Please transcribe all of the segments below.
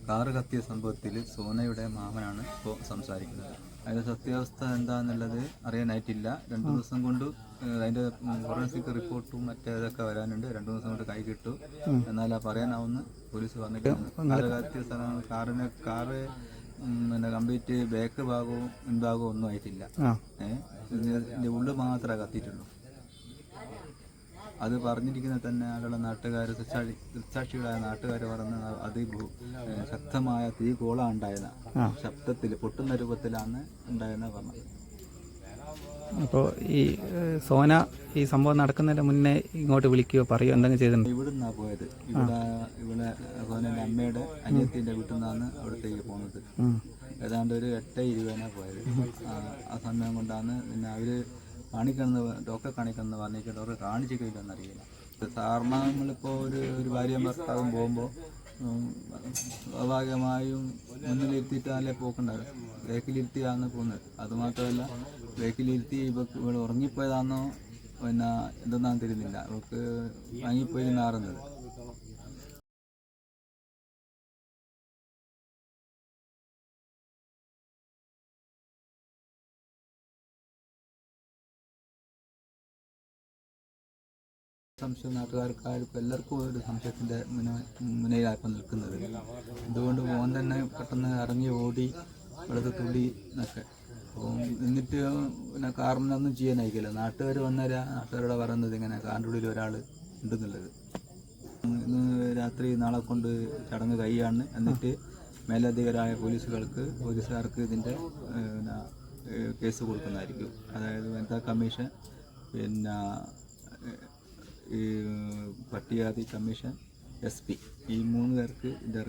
Car കത്തിയ സംഭവത്തിൽ സോനയുടെ മാമനാണ് ഇപ്പോൾ സംസാരിക്കുന്നത്. അതിൻ്റെ സത്യാവസ്ഥ എന്താണെന്നുള്ളത് അറിയാനായിട്ടില്ല. 2 ദിവസം കൊണ്ട് അതിൻ്റെ ഫോറൻസിക് റിപ്പോർട്ടും മറ്റേതൊക്കെ വരാനുണ്ട്. 2 ദിവസം കൊണ്ട് കൈ കിട്ടും എന്നാലാ പറയാനാവുന്ന പോലീസ് പറഞ്ഞിട്ടുണ്ട്. കാറ് കത്തിയ സ്ഥലം കാറ് പിന്നെ കംപ്ലീറ്റ് ബാക്ക് ഭാഗവും മുൻഭാഗവും ഒന്നും ആയിട്ടില്ല. ഇതിൻ്റെ ഉള്ളിൽ മാത്രമേ കത്തിയിട്ടുള്ളൂ. അത് പറഞ്ഞിരിക്കുന്നത് തന്നെ അവിടെയുള്ള നാട്ടുകാർ, ദൃക്സാക്ഷികളായ നാട്ടുകാർ പറഞ്ഞ് ശക്തമായ തീ കോള ഉണ്ടായത്, ശബ്ദത്തിൽ പൊട്ടുന്ന രൂപത്തിലാണ് ഉണ്ടായെന്ന് പറഞ്ഞത്. അപ്പോൾ ഈ സോന ഈ സംഭവം നടക്കുന്നതിന് മുന്നേ ഇങ്ങോട്ട് വിളിക്കുകയോ പറയുകയോ എന്തെങ്കിലും ചെയ്തിട്ടുണ്ട്? ഇവിടുന്നാണ് പോയത്. ഇവിടെ സോനയുടെ അമ്മയുടെ അനിയത്തിൻ്റെ വീട്ടിൽ നിന്നാണ് അവിടത്തേക്ക് പോകുന്നത്. ഏതാണ്ട് ഒരു 8:20 പോയത്. ആ സമയം കൊണ്ടാണ് പിന്നെ അവര് ഡോക്ടറെ കാണിക്കണമെന്ന് പറഞ്ഞിട്ട് ഡോക്ടറെ കാണിച്ചിട്ടില്ലെന്നറിയില്ല. സാധാരണ നമ്മളിപ്പോൾ ഒരു ഭാര്യയും ഭർത്താവും പോകുമ്പോൾ സ്വാഭാവികമായും മുന്നിലിരുത്തിയിട്ടല്ലേ പോക്കുണ്ടാവും. ബേക്കിലിരുത്തിയാണ് പോകുന്നത്. അതുമാത്രമല്ല, ബേക്കിലിരുത്തി ഇവിടെ ഉറങ്ങിപ്പോയതാണെന്നോ പിന്നെ എന്തെന്നാന്ന് തരുന്നില്ല. അവർക്ക് വാങ്ങിപ്പോയി നാറുന്നത്. സംശയം നാട്ടുകാർക്കാർക്കും എല്ലാവർക്കും ഒരു സംശയത്തിൻ്റെ മുന്നിലായപ്പോൾ നിൽക്കുന്നത്. അതുകൊണ്ട് മോൻ തന്നെ പെട്ടെന്ന് ഇറങ്ങി ഓടി വെള്ളത്തിൽ തുള്ളി എന്നൊക്കെ. അപ്പോൾ എന്നിട്ട് പിന്നെ കാറിനൊന്നും ചെയ്യാനായിരിക്കില്ല. നാട്ടുകാർ വന്നേരാ നാട്ടുകാരോട് പറയുന്നത് ഇങ്ങനെ കാറിൻ്റെ ഉള്ളിൽ ഒരാൾ ഉണ്ടെന്നുള്ളത്. ഇന്ന് രാത്രി നാളെ കൊണ്ട് ചടങ്ങ് കഴിയാണ്. എന്നിട്ട് മേലധികാരായ പോലീസുകാർക്ക് ഇതിൻ്റെ പിന്നെ കേസ് കൊടുക്കുന്നതായിരിക്കും. അതായത് വനിതാ കമ്മീഷൻ, പിന്നെ ഈ പട്ടികജാതി കമ്മീഷൻ, SP, ഈ 3 പേർക്ക് ഇതിൻ്റെ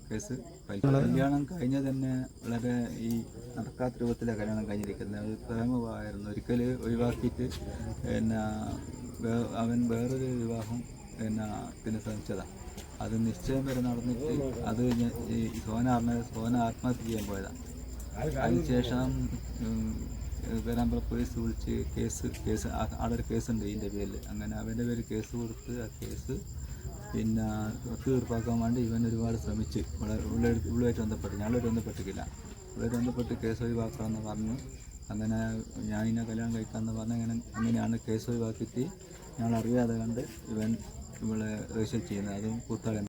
കേസ് ഫയൽ. കല്യാണം കഴിഞ്ഞ തന്നെ വളരെ ഈ നടക്കാത്ത രൂപത്തിലാണ് കല്യാണം കഴിഞ്ഞിരിക്കുന്നത്. അത് പ്രേമമായിരുന്നു. ഒരിക്കൽ ഒഴിവാക്കിയിട്ട് പിന്നെ അവൻ വേറൊരു വിവാഹം പിന്നെ ശ്രമിച്ചതാണ്. അത് നിശ്ചയം വരെ നടന്നിട്ട് അത് ഈ സോന ആത്മഹത്യ ചെയ്യാൻ പോയതാണ്. അതിനുശേഷം പേരാമ്പ്ര പോലീസ് വിളിച്ച് കേസ് ആളൊരു കേസുണ്ട് ഇതിൻ്റെ പേരിൽ. അങ്ങനെ അവൻ്റെ പേര് കേസ് കൊടുത്ത് ആ കേസ് പിന്നെ തീർപ്പാക്കാൻ വേണ്ടി ഇവൻ ഒരുപാട് ശ്രമിച്ച് ഇവളുമായിട്ട് ബന്ധപ്പെട്ട്, ഞങ്ങളൊരു ബന്ധപ്പെട്ടിട്ടില്ല, ഇവരുമായിട്ട് ബന്ധപ്പെട്ട് കേസ് ഒഴിവാക്കാമെന്ന് പറഞ്ഞു. അങ്ങനെ ഞാനിന്നെ കല്യാണം കഴിക്കാമെന്ന് പറഞ്ഞ് അങ്ങനെയാണ് കേസ് ഒഴിവാക്കിയിട്ട് ഞങ്ങളറിയാതെ കണ്ട് ഇവളെ രജിസ്റ്റർ ചെയ്യുന്നത്. അതും കൂത്താളി